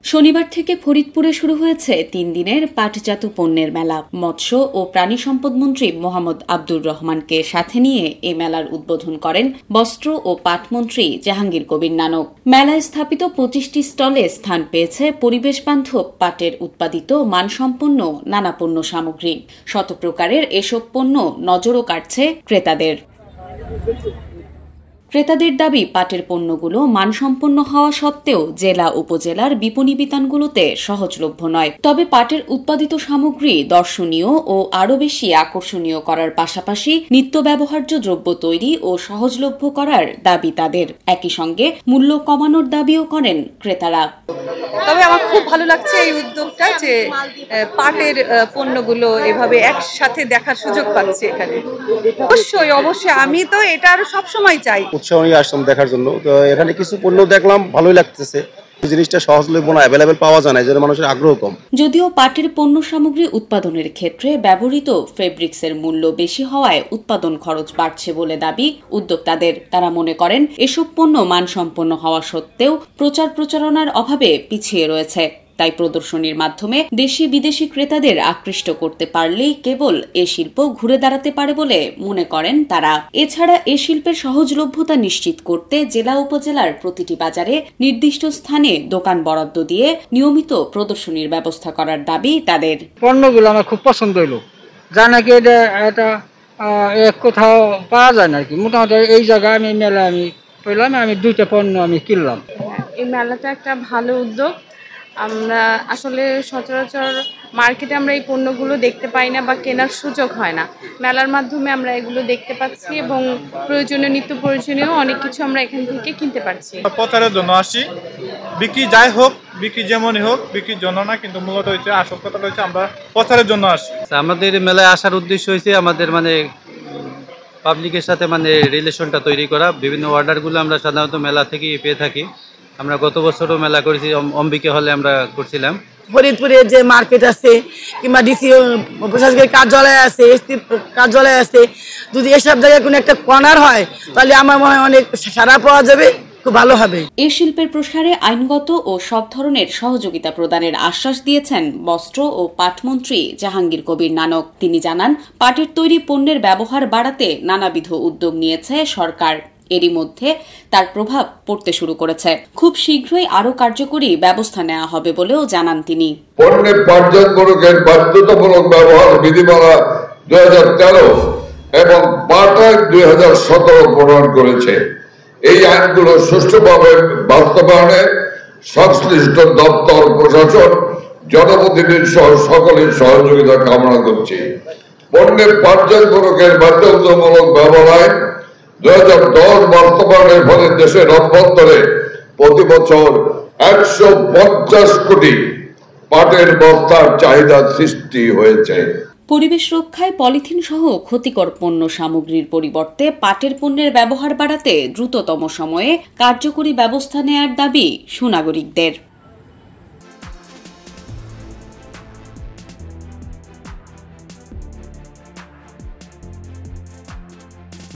শনিবার থেকে ফরিদপুরে শুরু হয়েছে ৩ দিনের পাটজাত পণ্যের মেলা। মৎস্য ও প্রাণী সম্পদ মন্ত্রী মোহাম্মদ আব্দুর রহমানকে সাথে নিয়ে এ মেলার উদ্বোধন করেন বস্ত্র ও পাটমন্ত্রী জাহাঙ্গীর কবির নানক। মেলায় স্থাপিত ২৫টি স্টলে স্থান পেয়েছে পরিবেশ বান্ধব পাটের উৎপাদিত মানসম্পন্ন নানা পণ্য সামগ্রী। শত প্রকারের এসব পণ্য নজরও কাটছে ক্রেতাদের। ক্রেতাদের দাবি, পাটের পণ্যগুলো মানসম্পন্ন হওয়া সত্ত্বেও জেলা উপজেলার বিপণী বিতানগুলোতে সহজলভ্য নয়। তবে পাটের উৎপাদিত সামগ্রী দর্শনীয় ও আরও বেশি আকর্ষণীয় করার পাশাপাশি নিত্য ব্যবহার্য দ্রব্য তৈরি ও সহজলভ্য করার দাবি তাদের। একই সঙ্গে মূল্য কমানোর দাবিও করেন ক্রেতারা। তবে আমার খুব ভালো লাগছে এই উদ্যোগটা, যে পাটের পণ্যগুলো এভাবে একসাথে দেখার সুযোগ পাচ্ছি এখানে। অবশ্যই আমি তো এটা আরো সবসময় চাই। উৎসাহ নিয়ে আসলাম দেখার জন্য। তো এখানে কিছু পণ্য দেখলাম, ভালোই লাগতেছে। জিনিসটা সহজলভ্য না, অ্যাভেলেবেল পাওয়া যায় না, এজন্য মানুষের আগ্রহ কম। যদিও পাটের পণ্য সামগ্রী উৎপাদনের ক্ষেত্রে ব্যবহৃত ফেব্রিক্সের মূল্য বেশি হওয়ায় উৎপাদন খরচ বাড়ছে বলে দাবি উদ্যোক্তাদের। তারা মনে করেন এসব পণ্য মানসম্পন্ন হওয়া সত্ত্বেও প্রচার প্রচারণার অভাবে পিছিয়ে রয়েছে। তাই প্রদর্শনীর মাধ্যমে দেশি বিদেশি ক্রেতাদের আকৃষ্ট করতে পারলেই কেবল এ শিল্প ঘুরে দাঁড়াতে পারে বলে মনে করেন তারা। এছাড়া এ শিল্পের সহজলভ্যতা নিশ্চিত করতে জেলা উপজেলার প্রতিটি বাজারে নির্দিষ্ট স্থানে দোকান বরাদ্দ দিয়ে নিয়মিত প্রদর্শনীর ব্যবস্থা করার দাবি তাদের। পণ্যগুলো আমার খুব পছন্দ হলো, যা নাকি এটা কোথাও পাওয়া যায় না আর কি। মোটামুটি এই জায়গায় আমি মেলায় আমি পেলাম, আমি 2টা পণ্য আমি কিনলাম। এই মেলাটা একটা ভালো উদ্যোগ। আমরা আসলে সচরাচর মার্কেটে আমরা এই পণ্যগুলো দেখতে পাই না বা কেনার সুযোগ হয় না। মেলার মাধ্যমে আমরা এগুলো দেখতে পাচ্ছি এবং প্রয়োজনীয় নিত্য প্রয়োজনীয় অনেক কিছু আমরা এখান থেকে কিনতে পারছি। প্রচারের জন্য আসি, বিক্রি যাই হোক, বিক্রি যেমনই হোক, বিক্রির জন্য না, কিন্তু মূলত হচ্ছে আসল কথা হচ্ছে আমরা প্রচারের জন্য আসি। আমাদের মেলায় আসার উদ্দেশ্য হয়েছে আমাদের পাবলিকের সাথে রিলেশনটা তৈরি করা। বিভিন্ন অর্ডারগুলো আমরা সাধারণত মেলা থেকেই পেয়ে থাকি। আমরা গত বছরও মেলা করেছি, অম্বিকা হলে আমরা করছিলাম। ফরিদপুরে যে মার্কেট আছে কিংবা ডিসি প্রশাসকের কার্যালয় আছে, এসপি কার্যালয় আছে, যদি এসব জায়গায় কোনো একটা কর্নার হয় তাহলে আমার মনে হয় অনেক সাড়া পাওয়া যাবে, খুব ভালো হবে। এই শিল্পের প্রসারে আইনগত ও সব ধরনের সহযোগিতা প্রদানের আশ্বাস দিয়েছেন বস্ত্র ও পাটমন্ত্রী জাহাঙ্গীর কবির নানক। তিনি জানান, পাটের তৈরি পণ্যের ব্যবহার বাড়াতে নানাবিধ উদ্যোগ নিয়েছে সরকার। এরই মধ্যে তার প্রভাব পড়তে শুরু করেছে। খুব শীঘ্রই আরো কার্যকরী ব্যবস্থা নেওয়া হবে বলেও জানান তিনি। পণ্যের পাটজাতকরণের বাধ্যতামূলক ব্যবহার বিধিমালা 2013 এবং পাট আইন 2017 প্রণয়ন করেছে। এই আইনগুলো সুষ্ঠুভাবে বাস্তবায়নে সংশ্লিষ্ট দপ্তর, প্রশাসন, জনপ্রতিনিধি সহ সকলের সহযোগিতা কামনা করছি। পণ্যের পাটজাতকরণের বাধ্যতামূলক ব্যবহার আইন 2010 বাস্তবায়নের ফলে দেশের অভ্যন্তরে প্রতি বছর 150 কোটি পাটের বস্তার চাহিদা সৃষ্টি হয়েছে। পরিবেশ রক্ষায় পলিথিন সহ ক্ষতিকর পণ্য সামগ্রীর পরিবর্তে পাটের পণ্যের ব্যবহার বাড়াতে দ্রুততম সময়ে কার্যকরী ব্যবস্থা নেয়ার দাবি সুনাগরিকদের।